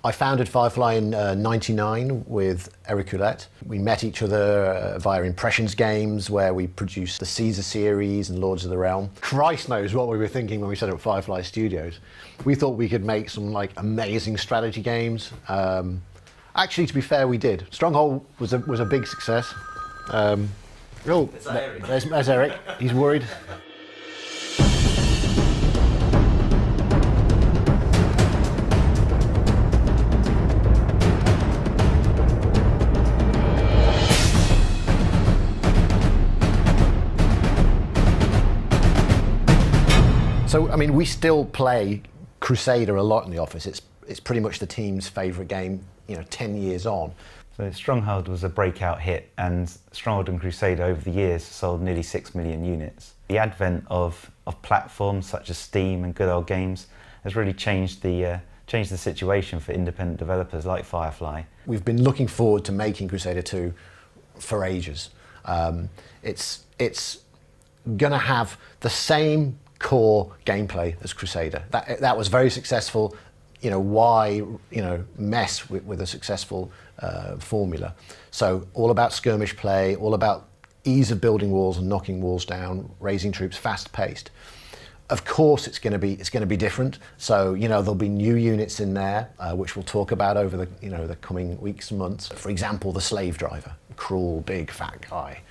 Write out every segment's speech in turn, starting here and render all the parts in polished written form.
I founded Firefly in '99 with Eric Roulette. We met each other via Impressions games, where we produced the Caesar series and Lords of the Realm. Christ knows what we were thinking when we set up Firefly Studios. We thought we could make some like amazing strategy games. Actually, to be fair, we did. Stronghold was a big success. There's Eric. He's worried. So, I mean, we still play Crusader a lot in the office. It's pretty much the team's favourite game, 10 years on. So Stronghold was a breakout hit, and Stronghold and Crusader over the years sold nearly 6 million units. The advent of platforms such as Steam and good old games has really changed the situation for independent developers like Firefly. We've been looking forward to making Crusader 2 for ages. It's going to have the same core gameplay as Crusader. That was very successful. Why mess with a successful formula? So all about skirmish play, all about ease of building walls and knocking walls down, raising troops, fast paced. Of course, it's going to be different. So there'll be new units in there, which we'll talk about over the coming weeks and months. For example, the slave driver, cruel, big, fat guy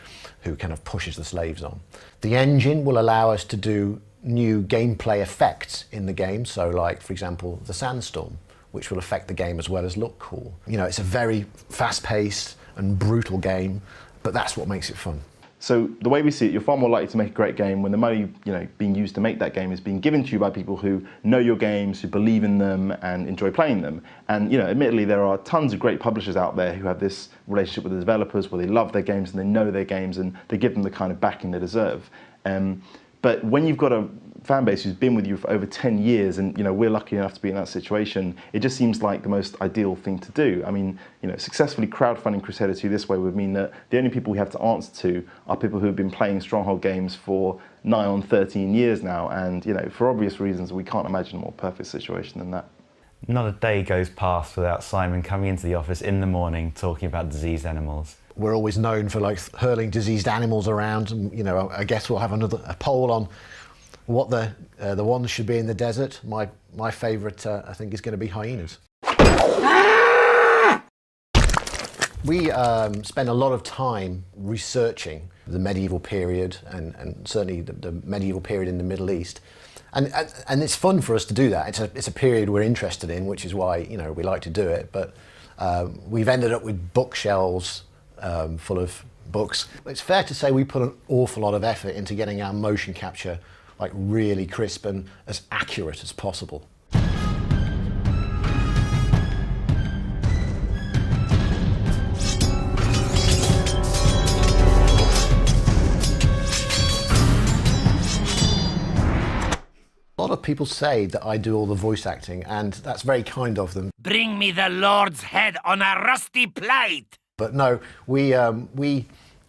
who kind of pushes the slaves on. The engine will allow us to do new gameplay effects in the game. So like, for example, the sandstorm, which will affect the game as well as look cool. It's a very fast-paced and brutal game, but that's what makes it fun. So the way we see it, you're far more likely to make a great game when the money being used to make that game is being given to you by people who know your games, who believe in them and enjoy playing them. And admittedly, there are tons of great publishers out there who have this relationship with the developers where they love their games and they know their games and they give them the kind of backing they deserve. But when you've got a fan base who's been with you for over 10 years, and we're lucky enough to be in that situation, it just seems like the most ideal thing to do. I mean, successfully crowdfunding Crusader 2 this way would mean that the only people we have to answer to are people who have been playing Stronghold games for nigh on 13 years now, and for obvious reasons, we can't imagine a more perfect situation than that. Not a day goes past without Simon coming into the office in the morning talking about diseased animals. We're always known for hurling diseased animals around, and I guess we'll have a poll on what the ones should be in the desert. My favourite, I think, is going to be hyenas. We spend a lot of time researching the medieval period and certainly the medieval period in the Middle East. And it's fun for us to do that. It's a period we're interested in, which is why we like to do it. But we've ended up with bookshelves full of books. It's fair to say we put an awful lot of effort into getting our motion capture really crisp and as accurate as possible. A lot of people say that I do all the voice acting, and that's very kind of them. Bring me the Lord's head on a rusty plate! But no, we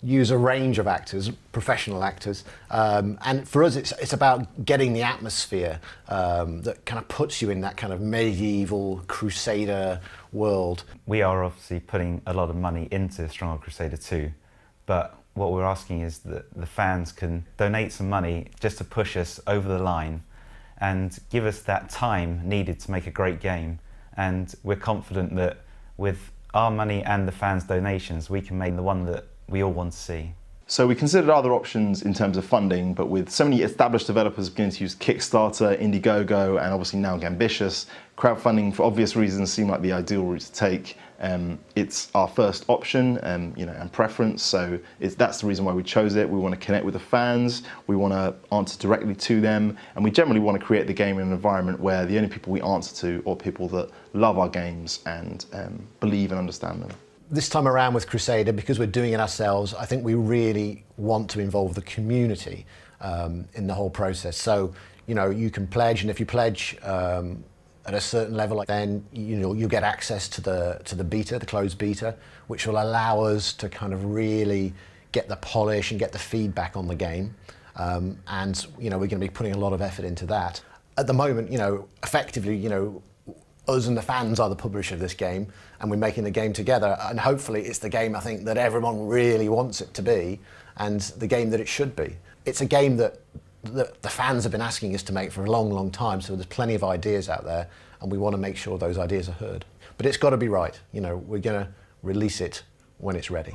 use a range of actors, professional actors, and for us it's about getting the atmosphere that kind of puts you in that kind of medieval Crusader world. We are obviously putting a lot of money into Stronghold Crusader 2, but what we're asking is that the fans can donate some money just to push us over the line and give us that time needed to make a great game. And we're confident that with our money and the fans' donations, we can make the one that we all want to see. So we considered other options in terms of funding, but with so many established developers beginning to use Kickstarter, Indiegogo, and obviously now Gambitious, crowdfunding for obvious reasons seemed like the ideal route to take. It's our first option, and preference. So that's the reason why we chose it. We want to connect with the fans. We want to answer directly to them, and we generally want to create the game in an environment where the only people we answer to are people that love our games and believe and understand them. This time around with Crusader, because we're doing it ourselves, I think we really want to involve the community in the whole process. So, you can pledge, and if you pledge at a certain level, then you get access to the beta, the closed beta, which will allow us to kind of really get the polish and get the feedback on the game. And we're going to be putting a lot of effort into that. At the moment, effectively, us and the fans are the publisher of this game, and we're making the game together, and hopefully it's the game I think that everyone really wants it to be, and the game that it should be. It's a game that the fans have been asking us to make for a long, long time, so there's plenty of ideas out there, and we want to make sure those ideas are heard. But it's got to be right. You know, we're going to release it when it's ready.